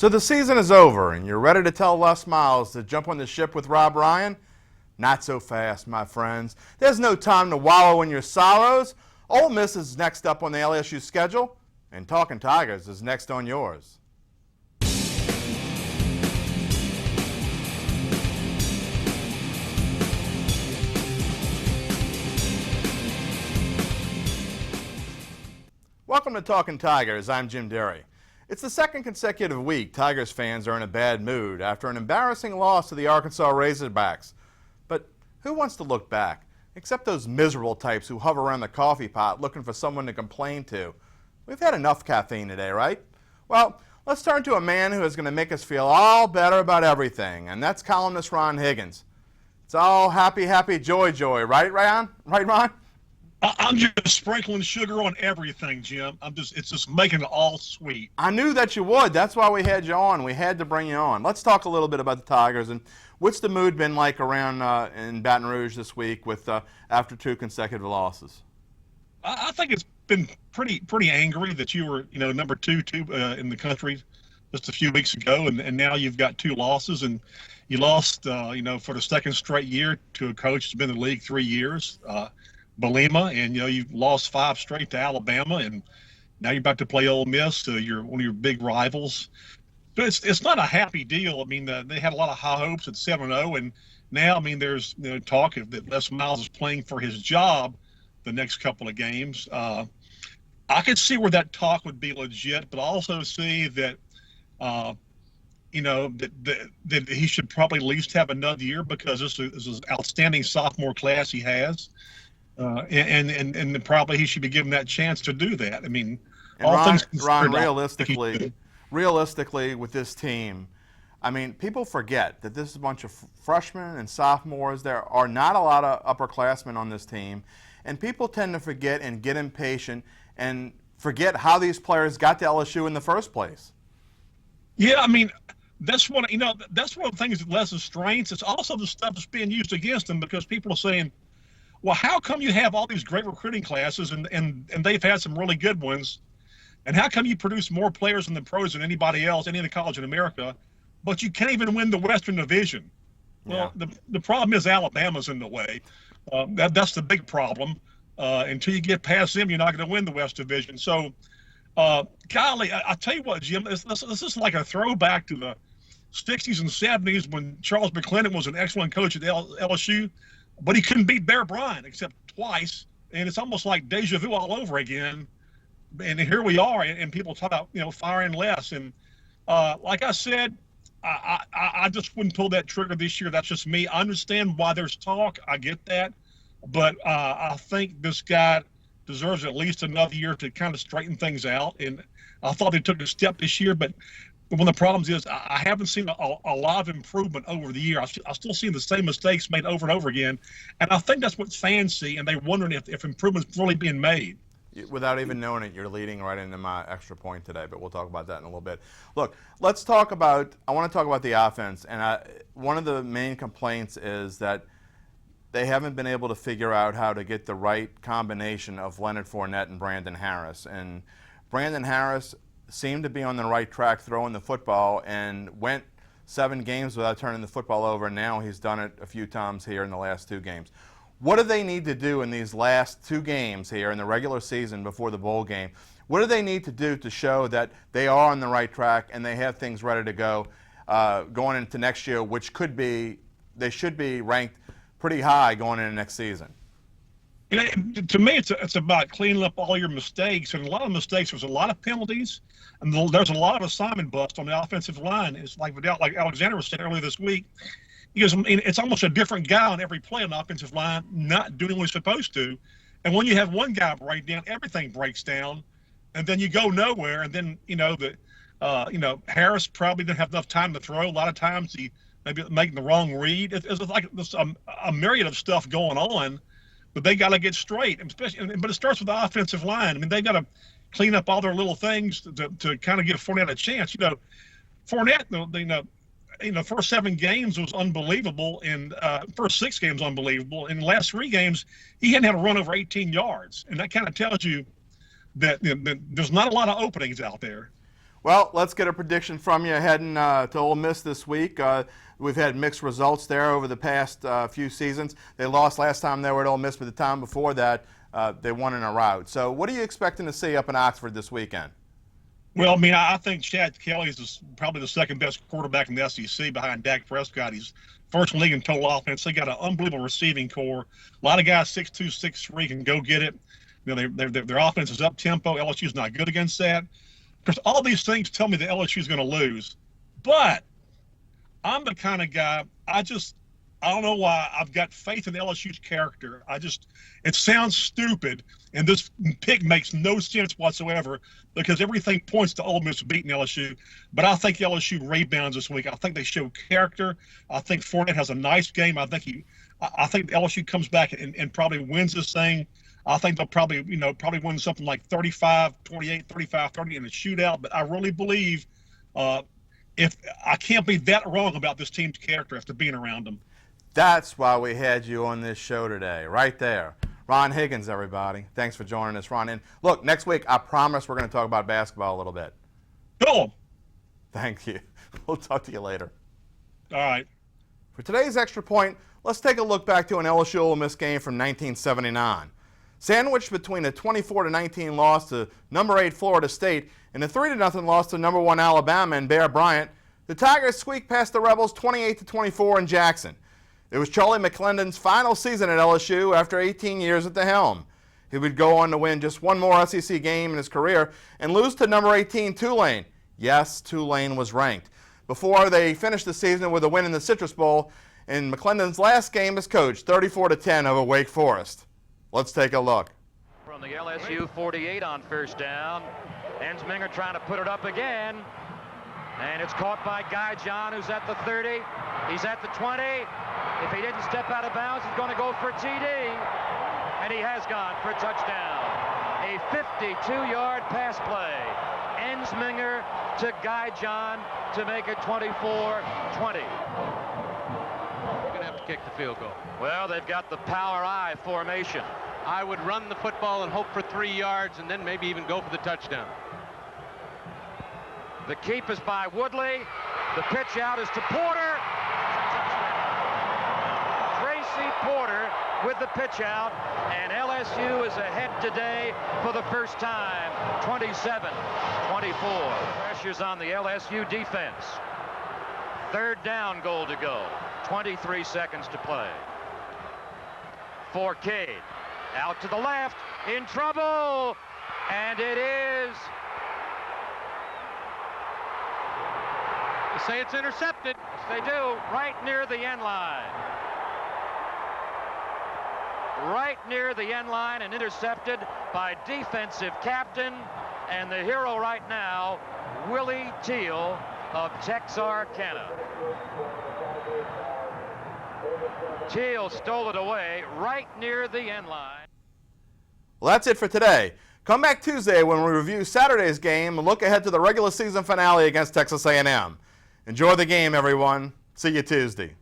So the season is over and you're ready to tell Les Miles to jump on the ship with Rob Ryan? Not so fast, my friends. There's no time to wallow in your sorrows. Ole Miss is next up on the LSU schedule, and Talkin' Tigers is next on yours. Welcome to Talkin' Tigers. I'm Jim Derry. It's the second consecutive week Tigers fans are in a bad mood after an embarrassing loss to the Arkansas Razorbacks. But who wants to look back? Except those miserable types who hover around the coffee pot looking for someone to complain to. We've had enough caffeine today, right? Well, let's turn to a man who is going to make us feel all better about everything, and that's columnist Ron Higgins. It's all happy, happy, joy, joy, right, Ron? Right, Ron? I'm just sprinkling sugar on everything, Jim. It's just making it all sweet. I knew that you would. That's why we had you on. We had to bring you on. Let's talk a little bit about the Tigers and what's the mood been like around in Baton Rouge this week with after two consecutive losses. I think it's been pretty angry that you were number two in the country just a few weeks ago, and now you've got two losses, and you lost for the second straight year to a coach who's been in the league 3 years. Belima, and you've lost 5 straight to Alabama, and now you're about to play Ole Miss, one of your big rivals. But it's not a happy deal. I mean, they had a lot of high hopes at 7-0, and now there's talk of that Les Miles is playing for his job the next couple of games. I could see where that talk would be legit, but I also see that that he should probably at least have another year because this is an outstanding sophomore class he has. And probably he should be given that chance to do that. I mean, and all things considered, Ron, realistically, with this team, I mean, people forget that this is a bunch of freshmen and sophomores. There are not a lot of upperclassmen on this team, and people tend to forget and get impatient and forget how these players got to LSU in the first place. Yeah, I mean, that's one of the things that Les' strengths. It's also the stuff that's being used against him because people are saying, well, how come you have all these great recruiting classes and they've had some really good ones, and how come you produce more players in the pros than anybody else, any other college in America, but you can't even win the Western Division? Well, the problem is Alabama's in the way. That's the big problem. Until you get past them, you're not going to win the West Division. So, golly, I tell you what, Jim, this is like a throwback to the 60s and 70s when Charles McClendon was an excellent coach at LSU. But he couldn't beat Bear Bryant except twice, and it's almost like deja vu all over again. And here we are, and people talk about firing Les. And like I said, I just wouldn't pull that trigger this year. That's just me. I understand why there's talk. I get that, but I think this guy deserves at least another year to kind of straighten things out. And I thought they took a step this year, but one of the problems is I haven't seen a lot of improvement over the year. I still see the same mistakes made over and over again. And I think that's what fans see, and they're wondering if improvement's really being made. Without even knowing it, you're leading right into my extra point today, but we'll talk about that in a little bit. Look, I want to talk about the offense. And one of the main complaints is that they haven't been able to figure out how to get the right combination of Leonard Fournette and Brandon Harris. And Brandon Harris seemed to be on the right track throwing the football and went 7 games without turning the football over. Now he's done it a few times here in the last 2 games. What do they need to do in these last 2 games here in the regular season before the bowl game? What do they need to do to show that they are on the right track and they have things ready to go going into next year, which they should be ranked pretty high going into next season? To me, it's about cleaning up all your mistakes, and a lot of mistakes. There's a lot of penalties, and there's a lot of assignment bust on the offensive line. It's like Alexander said earlier this week. Because it's almost a different guy on every play on the offensive line, not doing what he's supposed to. And when you have one guy break down, everything breaks down, and then you go nowhere. And then Harris probably didn't have enough time to throw. A lot of times he maybe making the wrong read. It's like a myriad of stuff going on. But they got to get straight, but it starts with the offensive line. I mean, they got to clean up all their little things to kind of give Fournette a chance. Fournette, first 7 games was unbelievable, and first 6 games unbelievable. In the last 3 games, he hadn't had a run over 18 yards, and that kind of tells you that there's not a lot of openings out there. Well, let's get a prediction from you heading to Ole Miss this week. We've had mixed results there over the past few seasons. They lost last time they were at Ole Miss, but the time before that, they won in a rout. So what are you expecting to see up in Oxford this weekend? Well, I mean, I think Chad Kelly is probably the second best quarterback in the SEC behind Dak Prescott. He's first in the league in total offense. They got an unbelievable receiving core. A lot of guys 6'2", 6'3" can go get it. You know, their offense is up tempo. LSU's not good against that. Because all these things tell me that LSU is going to lose. But I'm the kind of guy, I don't know why, I've got faith in LSU's character. It sounds stupid, and this pick makes no sense whatsoever because everything points to Ole Miss beating LSU. But I think LSU rebounds this week. I think they show character. I think Fournette has a nice game. I think LSU comes back and probably wins this thing. I think they'll probably win something like 35-28, 35-30 in a shootout. But I really believe if I can't be that wrong about this team's character after being around them. That's why we had you on this show today, right there. Ron Higgins, everybody. Thanks for joining us, Ron. And look, next week, I promise we're going to talk about basketball a little bit. Cool. Thank you. We'll talk to you later. All right. For today's Extra Point, let's take a look back to an LSU-Ole Miss game from 1979. Sandwiched between a 24-19 loss to number 8 Florida State and a 3-0 loss to number 1 Alabama and Bear Bryant, the Tigers squeaked past the Rebels 28-24 in Jackson. It was Charlie McClendon's final season at LSU after 18 years at the helm. He would go on to win just one more SEC game in his career and lose to number 18 Tulane. Yes, Tulane was ranked. Before they finished the season with a win in the Citrus Bowl in McClendon's last game as coach, 34-10 over Wake Forest. Let's take a look. From the LSU 48 on first down. Ensminger trying to put it up again. And it's caught by Guy John, who's at the 30. He's at the 20. If he didn't step out of bounds, he's going to go for TD. And he has gone for a touchdown. A 52-yard pass play. Ensminger to Guy John to make it 24-20. You're going to have to kick the field goal. Well, they've got the power I formation. I would run the football and hope for 3 yards and then maybe even go for the touchdown. The keep is by Woodley. The pitch out is to Porter. Tracy Porter with the pitch out, and LSU is ahead today for the first time, 27-24. Pressures on the LSU defense. Third down goal to go. 23 seconds to play. For Cade. Out to the left. In trouble. And it is. They say it's intercepted. They do. Right near the end line. Right near the end line and intercepted by defensive captain and the hero right now, Willie Teal of Texarkana. Teal stole it away right near the end line. Well, that's it for today. Come back Tuesday when we review Saturday's game and look ahead to the regular season finale against Texas A&M. Enjoy the game, everyone. See you Tuesday.